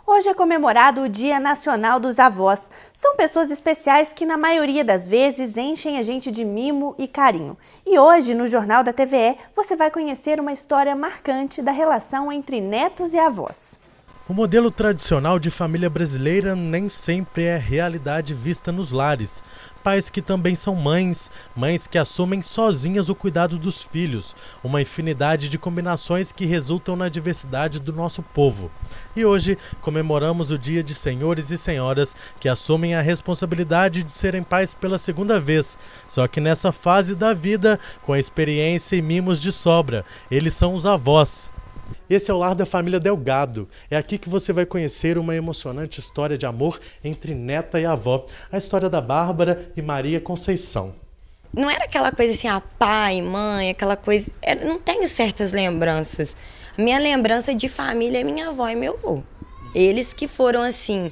Hoje é comemorado o Dia Nacional dos Avós. São pessoas especiais que, na maioria das vezes, enchem a gente de mimo e carinho. E hoje, no Jornal da TVE, você vai conhecer uma história marcante da relação entre netos e avós. O modelo tradicional de família brasileira nem sempre é realidade vista nos lares. Pais que também são mães que assumem sozinhas o cuidado dos filhos, uma infinidade de combinações que resultam na diversidade do nosso povo. E hoje comemoramos o Dia de Senhores e Senhoras que assumem a responsabilidade de serem pais pela segunda vez, só que nessa fase da vida, com a experiência e mimos de sobra, eles são os avós. Esse é o lar da família Delgado. É aqui que você vai conhecer uma emocionante história de amor entre neta e avó. A história da Bárbara e Maria Conceição. Não era aquela coisa assim, pai, mãe, aquela coisa... Eu não tenho certas lembranças. A minha lembrança de família é minha avó e meu avô. Eles que foram assim,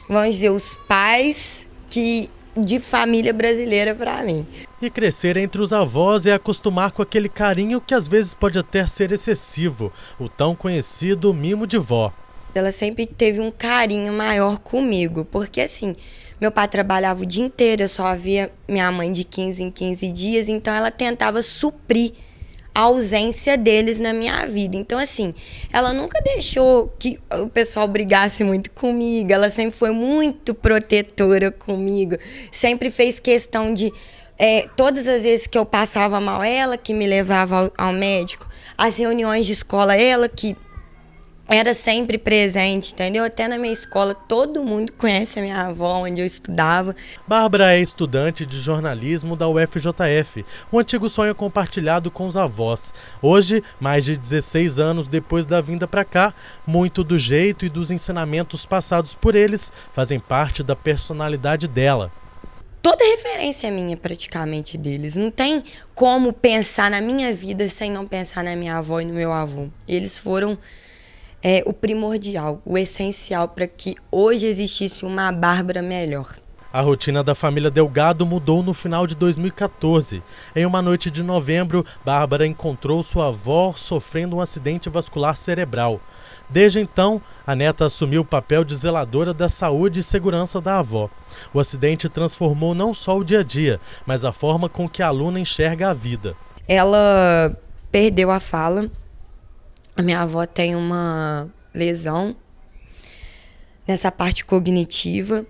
vamos dizer, os pais de família brasileira para mim. E crescer entre os avós é acostumar com aquele carinho que às vezes pode até ser excessivo, o tão conhecido mimo de vó. Ela sempre teve um carinho maior comigo, porque assim, meu pai trabalhava o dia inteiro, eu só via minha mãe de 15 em 15 dias, então ela tentava suprir a ausência deles na minha vida. Então, assim, ela nunca deixou que o pessoal brigasse muito comigo, ela sempre foi muito protetora comigo, sempre fez questão de, todas as vezes que eu passava mal, ela que me levava ao médico, as reuniões de escola, ela que era sempre presente, entendeu? Até na minha escola, todo mundo conhece a minha avó, onde eu estudava. Bárbara é estudante de jornalismo da UFJF, um antigo sonho compartilhado com os avós. Hoje, mais de 16 anos depois da vinda para cá, muito do jeito e dos ensinamentos passados por eles fazem parte da personalidade dela. Toda referência é minha, praticamente, deles. Não tem como pensar na minha vida sem não pensar na minha avó e no meu avô. Eles foram... o primordial, o essencial para que hoje existisse uma Bárbara melhor. A rotina da família Delgado mudou no final de 2014. Em uma noite de novembro, Bárbara encontrou sua avó sofrendo um acidente vascular cerebral. Desde então, a neta assumiu o papel de zeladora da saúde e segurança da avó. O acidente transformou não só o dia a dia, mas a forma com que a aluna enxerga a vida. Ela perdeu a fala. A minha avó tem uma lesão nessa parte cognitiva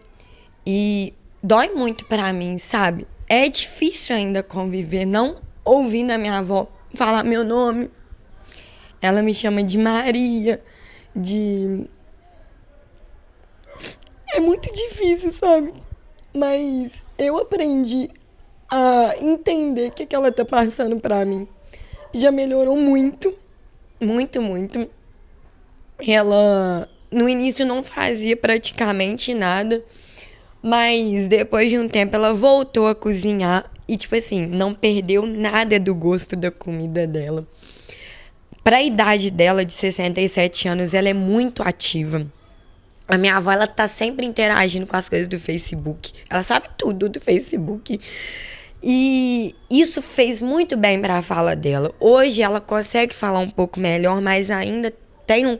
e dói muito pra mim, sabe? É difícil ainda conviver, não ouvindo a minha avó falar meu nome. Ela me chama de Maria, É muito difícil, sabe? Mas eu aprendi a entender o que ela tá passando pra mim. Já melhorou muito. Muito, muito. Ela, no início, não fazia praticamente nada, mas depois de um tempo ela voltou a cozinhar e, tipo assim, não perdeu nada do gosto da comida dela. Para a idade dela, de 67 anos, ela é muito ativa. A minha avó, ela tá sempre interagindo com as coisas do Facebook. Ela sabe tudo do Facebook. E isso fez muito bem para a fala dela. Hoje ela consegue falar um pouco melhor, mas ainda tem um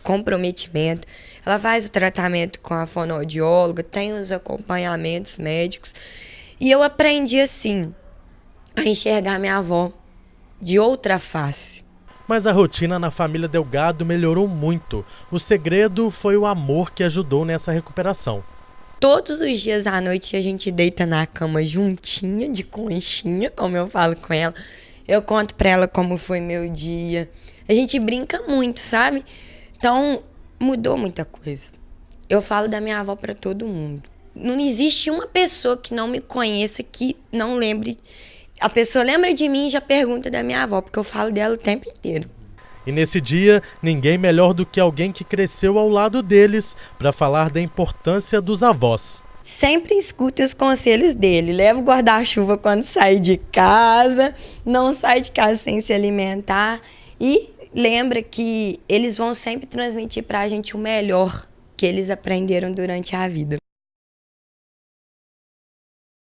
comprometimento. Ela faz o tratamento com a fonoaudióloga, tem os acompanhamentos médicos. E eu aprendi, assim, a enxergar minha avó de outra face. Mas a rotina na família Delgado melhorou muito. O segredo foi o amor que ajudou nessa recuperação. Todos os dias à noite a gente deita na cama juntinha, de conchinha, como eu falo com ela. Eu conto pra ela como foi meu dia. A gente brinca muito, sabe? Então, mudou muita coisa. Eu falo da minha avó pra todo mundo. Não existe uma pessoa que não me conheça que não lembre. A pessoa lembra de mim e já pergunta da minha avó, porque eu falo dela o tempo inteiro. E nesse dia, ninguém melhor do que alguém que cresceu ao lado deles para falar da importância dos avós. Sempre escute os conselhos dele. Leva o guarda-chuva quando sai de casa, não sai de casa sem se alimentar. E lembra que eles vão sempre transmitir para a gente o melhor que eles aprenderam durante a vida.